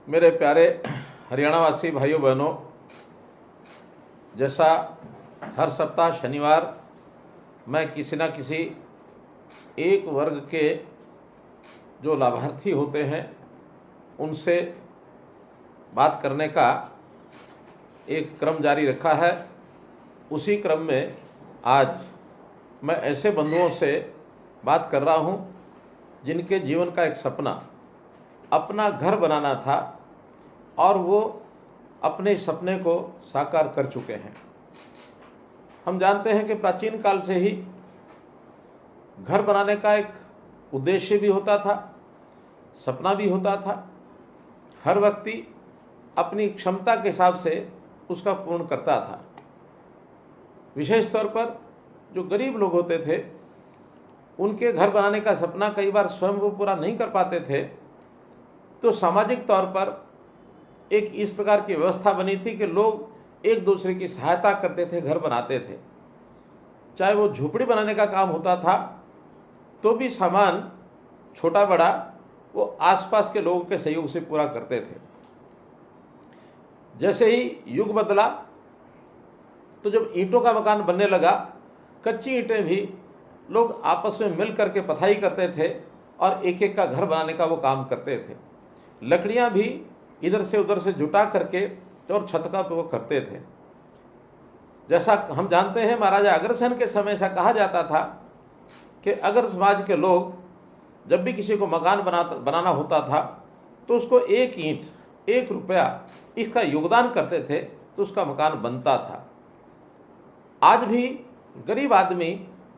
मेरे प्यारे हरियाणावासी भाइयों बहनों, जैसा हर सप्ताह शनिवार मैं किसी न किसी एक वर्ग के जो लाभार्थी होते हैं उनसे बात करने का एक क्रम जारी रखा है। उसी क्रम में आज मैं ऐसे बंधुओं से बात कर रहा हूं जिनके जीवन का एक सपना अपना घर बनाना था और वो अपने सपने को साकार कर चुके हैं। हम जानते हैं कि प्राचीन काल से ही घर बनाने का एक उद्देश्य भी होता था, सपना भी होता था। हर व्यक्ति अपनी क्षमता के हिसाब से उसका पूर्ण करता था। विशेष तौर पर जो गरीब लोग होते थे उनके घर बनाने का सपना कई बार स्वयं वो पूरा नहीं कर पाते थे, तो सामाजिक तौर पर एक इस प्रकार की व्यवस्था बनी थी कि लोग एक दूसरे की सहायता करते थे, घर बनाते थे। चाहे वो झोपड़ी बनाने का काम होता था तो भी सामान छोटा बड़ा वो आसपास के लोगों के सहयोग से पूरा करते थे। जैसे ही युग बदला तो जब ईंटों का मकान बनने लगा, कच्ची ईंटें भी लोग आपस में मिल करके पथाई करते थे और एक एक का घर बनाने का वो काम करते थे। लकड़ियां भी इधर से उधर से जुटा करके और छत का वो करते थे। जैसा हम जानते हैं महाराजा अग्रसेन के समय ऐसा कहा जाता था कि अगर समाज के लोग जब भी किसी को मकान बनाना होता था तो उसको एक ईंट, 1 रुपया इसका योगदान करते थे तो उसका मकान बनता था। आज भी गरीब आदमी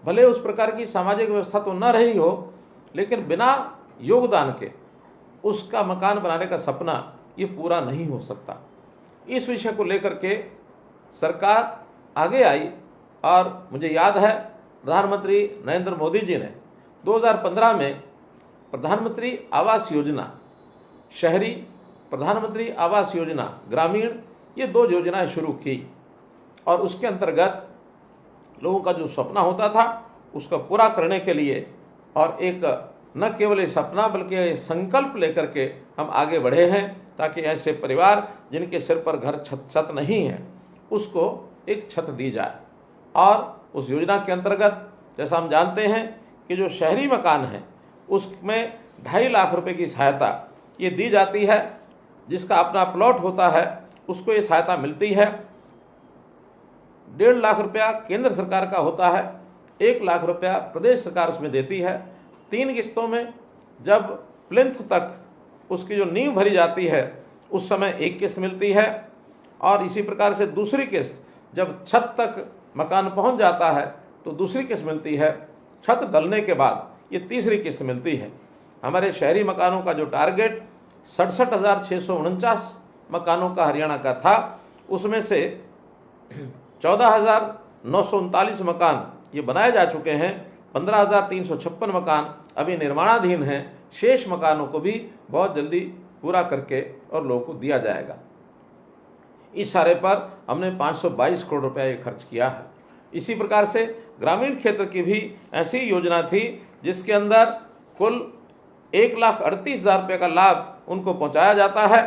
भले उस प्रकार की सामाजिक व्यवस्था तो न रही हो, लेकिन बिना योगदान के उसका मकान बनाने का सपना ये पूरा नहीं हो सकता। इस विषय को लेकर के सरकार आगे आई और मुझे याद है प्रधानमंत्री नरेंद्र मोदी जी ने 2015 में प्रधानमंत्री आवास योजना शहरी, प्रधानमंत्री आवास योजना ग्रामीण, ये 2 योजनाएं शुरू की और उसके अंतर्गत लोगों का जो सपना होता था उसका पूरा करने के लिए और एक न केवल ये सपना बल्कि संकल्प लेकर के हम आगे बढ़े हैं ताकि ऐसे परिवार जिनके सिर पर घर छत नहीं है उसको एक छत दी जाए। और उस योजना के अंतर्गत जैसा हम जानते हैं कि जो शहरी मकान है उसमें 2.5 लाख रुपए की सहायता ये दी जाती है। जिसका अपना प्लॉट होता है उसको ये सहायता मिलती है। 1.5 लाख रुपया केंद्र सरकार का होता है, 1 लाख रुपया प्रदेश सरकार उसमें देती है। 3 किस्तों में जब प्लिंथ तक उसकी जो नींव भरी जाती है उस समय 1 किस्त मिलती है और इसी प्रकार से दूसरी किस्त जब छत तक मकान पहुंच जाता है तो दूसरी किस्त मिलती है। छत डलने के बाद ये तीसरी किस्त मिलती है। हमारे शहरी मकानों का जो टारगेट 67,649 मकानों का हरियाणा का था, उसमें से 14,939 मकान ये बनाए जा चुके हैं। 15,356 मकान अभी निर्माणाधीन हैं। शेष मकानों को भी बहुत जल्दी पूरा करके और लोगों को दिया जाएगा। इस सारे पर हमने 522 करोड़ रुपया ये खर्च किया है। इसी प्रकार से ग्रामीण क्षेत्र की भी ऐसी योजना थी जिसके अंदर कुल 1,38,000 रुपये का लाभ उनको पहुंचाया जाता है।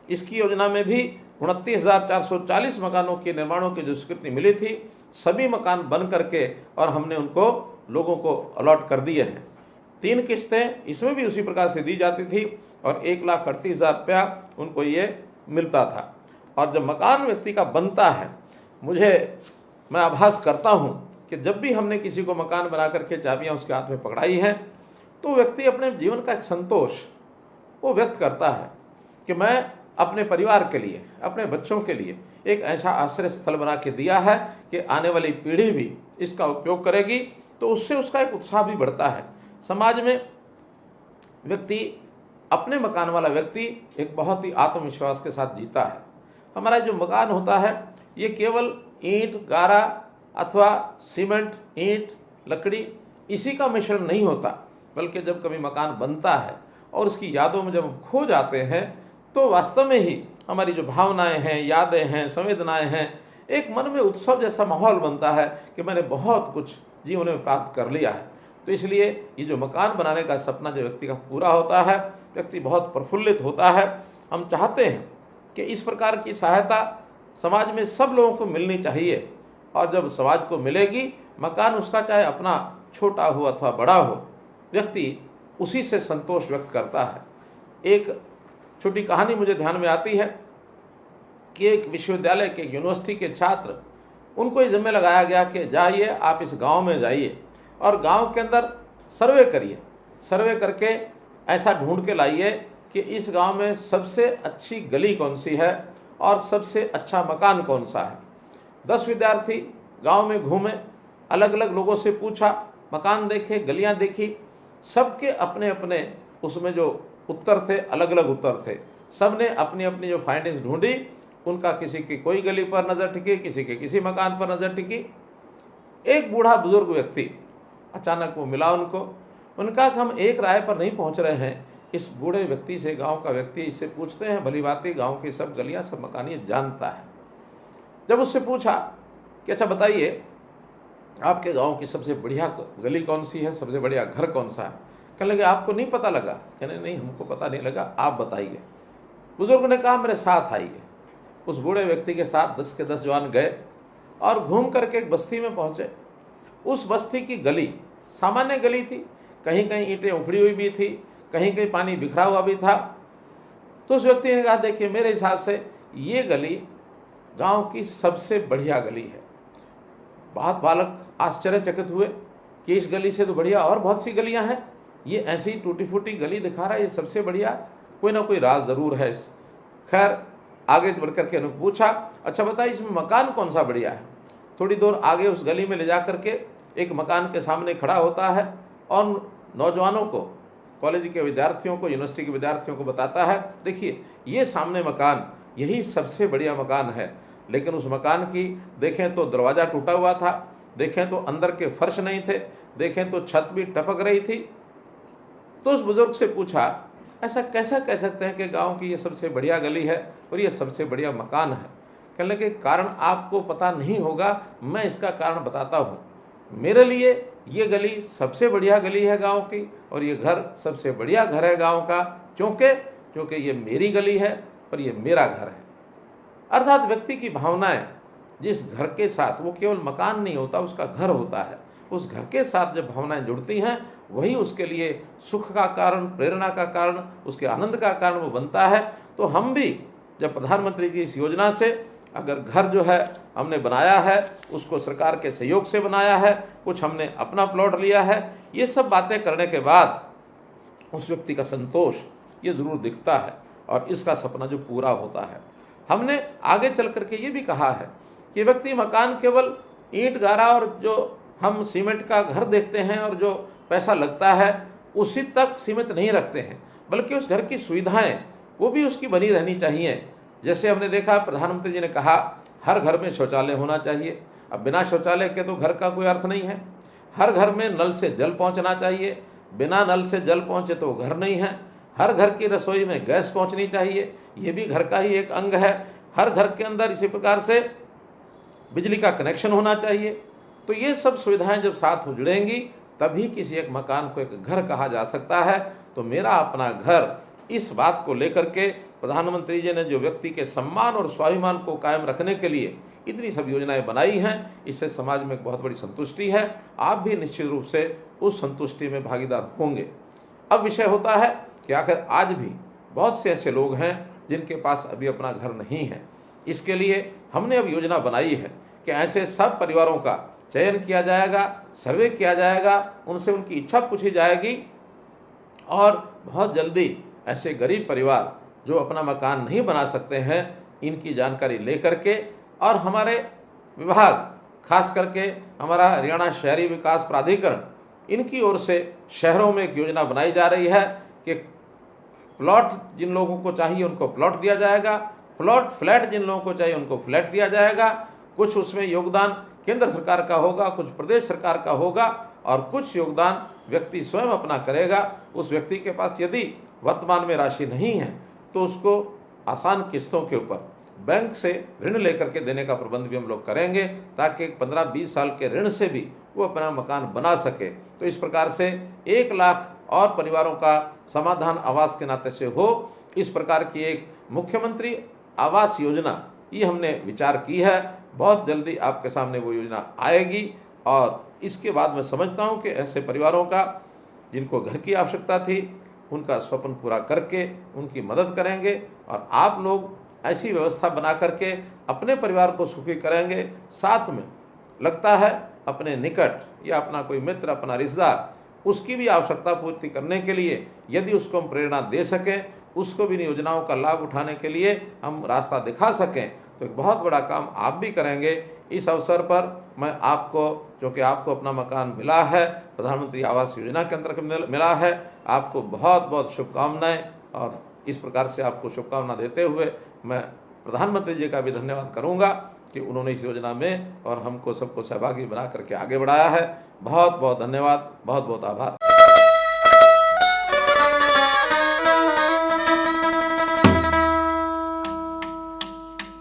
इसकी योजना में भी 29,440 मकानों के निर्माणों की जो स्वीकृति मिली थी, सभी मकान बन करके और हमने उनको लोगों को अलॉट कर दिए हैं। 3 किस्तें इसमें भी उसी प्रकार से दी जाती थी और 1,38,000 रुपया उनको ये मिलता था। और जब मकान व्यक्ति का बनता है, मैं आभास करता हूँ कि जब भी हमने किसी को मकान बना करके चाबियाँ उसके हाथ में पकड़ाई हैं तो व्यक्ति अपने जीवन का एक संतोष वो व्यक्त करता है कि मैं अपने परिवार के लिए, अपने बच्चों के लिए एक ऐसा आश्रय स्थल बना के दिया है कि आने वाली पीढ़ी भी इसका उपयोग करेगी, तो उससे उसका एक उत्साह भी बढ़ता है। समाज में व्यक्ति, अपने मकान वाला व्यक्ति एक बहुत ही आत्मविश्वास के साथ जीता है। हमारा जो मकान होता है ये केवल ईंट, गारा अथवा सीमेंट, ईंट, लकड़ी इसी का मिश्रण नहीं होता, बल्कि जब कभी मकान बनता है और उसकी यादों में जब हम खो जाते हैं तो वास्तव में ही हमारी जो भावनाएं हैं, यादें हैं, संवेदनाएं हैं, एक मन में उत्सव जैसा माहौल बनता है कि मैंने बहुत कुछ जीवन में प्राप्त कर लिया है। तो इसलिए ये जो मकान बनाने का सपना जो व्यक्ति का पूरा होता है, व्यक्ति बहुत प्रफुल्लित होता है हम चाहते हैं कि इस प्रकार की सहायता समाज में सब लोगों को मिलनी चाहिए, और जब समाज को मिलेगी, मकान उसका चाहे अपना छोटा हो अथवा बड़ा हो, व्यक्ति उसी से संतोष व्यक्त करता है। एक छोटी कहानी मुझे ध्यान में आती है कि एक विश्वविद्यालय के, यूनिवर्सिटी के छात्र, उनको ये जिम्मे लगाया गया कि जाइए आप इस गांव में जाइए और गांव के अंदर सर्वे करिए, सर्वे करके ऐसा ढूंढ के लाइए कि इस गांव में सबसे अच्छी गली कौन सी है और सबसे अच्छा मकान कौन सा है। 10 विद्यार्थी गांव में घूमे, अलग अलग लोगों से पूछा, मकान देखे, गलियां देखी, सबके अपने अपने उसमें जो उत्तर थे, अलग अलग उत्तर थे। सब ने अपनी अपनी जो फाइंडिंग्स ढूंढी, उनका किसी की कोई गली पर नज़र टिकी, किसी के किसी मकान पर नज़र टिकी। एक बूढ़ा बुजुर्ग व्यक्ति अचानक वो मिला उनको। उनका कि हम एक राय पर नहीं पहुंच रहे हैं, इस बूढ़े व्यक्ति से, गांव का व्यक्ति, इससे पूछते हैं, भली बात गांव की सब गलियां सब मकान ये जानता है। जब उससे पूछा कि अच्छा बताइए आपके गांव की सबसे बढ़िया गली कौन सी है, सबसे बढ़िया घर कौन सा है, कहने लगे आपको नहीं पता लगा? कहने नहीं, हमको पता नहीं लगा, आप बताइए। बुजुर्ग ने कहा मेरे साथ आइए। उस बूढ़े व्यक्ति के साथ 10 के 10 जवान गए और घूम करके एक बस्ती में पहुंचे। उस बस्ती की गली सामान्य गली थी, कहीं कहीं ईंटें उखड़ी हुई भी थी, कहीं कहीं पानी बिखरा हुआ भी था। तो उस व्यक्ति ने कहा देखिए मेरे हिसाब से ये गली गांव की सबसे बढ़िया गली है। बालक आश्चर्यचकित हुए कि इस गली से तो बढ़िया और बहुत सी गलियां हैं, ये ऐसी टूटी फूटी गली दिखा रहा है, ये सबसे बढ़िया, कोई ना कोई राज जरूर है। खैर आगे बढ़कर के उन्होंने पूछा अच्छा बताइए इसमें मकान कौन सा बढ़िया है। थोड़ी दूर आगे उस गली में ले जा करके एक मकान के सामने खड़ा होता है और नौजवानों को, कॉलेज के विद्यार्थियों को, यूनिवर्सिटी के विद्यार्थियों को बताता है देखिए ये सामने मकान यही सबसे बढ़िया मकान है, लेकिन उस मकान की देखें तो दरवाज़ा टूटा हुआ था, देखें तो अंदर के फर्श नहीं थे, देखें तो छत भी टपक रही थी। तो उस बुजुर्ग से पूछा ऐसा कैसा कह सकते हैं कि गांव की ये सबसे बढ़िया गली है और ये सबसे बढ़िया मकान है? कहने लगे कारण आपको पता नहीं होगा, मैं इसका कारण बताता हूँ। मेरे लिए ये गली सबसे बढ़िया गली है गांव की, और ये घर सबसे बढ़िया घर है गांव का, क्योंकि ये मेरी गली है और ये मेरा घर है। अर्थात व्यक्ति की भावनाएं जिस घर के साथ, वो केवल मकान नहीं होता, उसका घर होता है, उस घर के साथ जब भावनाएं जुड़ती हैं वही उसके लिए सुख का कारण, प्रेरणा का कारण, उसके आनंद का कारण वो बनता है। तो हम भी जब प्रधानमंत्री की इस योजना से अगर घर जो है हमने बनाया है, उसको सरकार के सहयोग से बनाया है, कुछ हमने अपना प्लॉट लिया है, ये सब बातें करने के बाद उस व्यक्ति का संतोष ये ज़रूर दिखता है और इसका सपना जो पूरा होता है। हमने आगे चल करके ये भी कहा है कि व्यक्ति मकान केवल ईंट गारा और जो हम सीमेंट का घर देखते हैं और जो पैसा लगता है उसी तक सीमित नहीं रखते हैं, बल्कि उस घर की सुविधाएं वो भी उसकी बनी रहनी चाहिए। जैसे हमने देखा प्रधानमंत्री जी ने कहा हर घर में शौचालय होना चाहिए। अब बिना शौचालय के तो घर का कोई अर्थ नहीं है। हर घर में नल से जल पहुंचना चाहिए, बिना नल से जल पहुंचे तो घर नहीं है। हर घर की रसोई में गैस पहुंचनी चाहिए, ये भी घर का ही एक अंग है। हर घर के अंदर इसी प्रकार से बिजली का कनेक्शन होना चाहिए। तो ये सब सुविधाएं जब साथ जुड़ेंगी तभी किसी एक मकान को एक घर कहा जा सकता है। तो मेरा अपना घर, इस बात को लेकर के प्रधानमंत्री जी ने जो व्यक्ति के सम्मान और स्वाभिमान को कायम रखने के लिए इतनी सब योजनाएं बनाई हैं, इससे समाज में एक बहुत बड़ी संतुष्टि है। आप भी निश्चित रूप से उस संतुष्टि में भागीदार होंगे। अब विषय होता है कि आखिर आज भी बहुत से ऐसे लोग हैं जिनके पास अभी अपना घर नहीं है। इसके लिए हमने अब योजना बनाई है कि ऐसे सब परिवारों का चयन किया जाएगा, सर्वे किया जाएगा, उनसे उनकी इच्छा पूछी जाएगी और बहुत जल्दी ऐसे गरीब परिवार जो अपना मकान नहीं बना सकते हैं, इनकी जानकारी लेकर के, और हमारे विभाग खास करके हमारा हरियाणा शहरी विकास प्राधिकरण, इनकी ओर से शहरों में एक योजना बनाई जा रही है कि प्लॉट जिन लोगों को चाहिए उनको प्लॉट दिया जाएगा, फ्लैट जिन लोगों को चाहिए उनको फ्लैट दिया जाएगा। कुछ उसमें योगदान केंद्र सरकार का होगा, कुछ प्रदेश सरकार का होगा और कुछ योगदान व्यक्ति स्वयं अपना करेगा। उस व्यक्ति के पास यदि वर्तमान में राशि नहीं है तो उसको आसान किस्तों के ऊपर बैंक से ऋण लेकर के देने का प्रबंध भी हम लोग करेंगे, ताकि 15-20 साल के ऋण से भी वो अपना मकान बना सके। तो इस प्रकार से 1 लाख और परिवारों का समाधान आवास के नाते से हो, इस प्रकार की एक मुख्यमंत्री आवास योजना ये हमने विचार की है, बहुत जल्दी आपके सामने वो योजना आएगी और इसके बाद मैं समझता हूँ कि ऐसे परिवारों का जिनको घर की आवश्यकता थी उनका स्वप्न पूरा करके उनकी मदद करेंगे और आप लोग ऐसी व्यवस्था बना करके अपने परिवार को सुखी करेंगे। साथ में लगता है अपने निकट या अपना कोई मित्र, अपना रिश्तेदार, उसकी भी आवश्यकता पूर्ति करने के लिए यदि उसको हम प्रेरणा दे सकें, उसको भी इन योजनाओं का लाभ उठाने के लिए हम रास्ता दिखा सकें, तो एक बहुत बड़ा काम आप भी करेंगे। इस अवसर पर मैं आपको, जो कि आपको अपना मकान मिला है, प्रधानमंत्री आवास योजना के अंतर्गत मिला है, आपको बहुत बहुत शुभकामनाएं और इस प्रकार से आपको शुभकामना देते हुए मैं प्रधानमंत्री जी का भी धन्यवाद करूंगा कि उन्होंने इस योजना में और हमको सबको सहभागी बना करके आगे बढ़ाया है। बहुत बहुत धन्यवाद, बहुत बहुत आभार।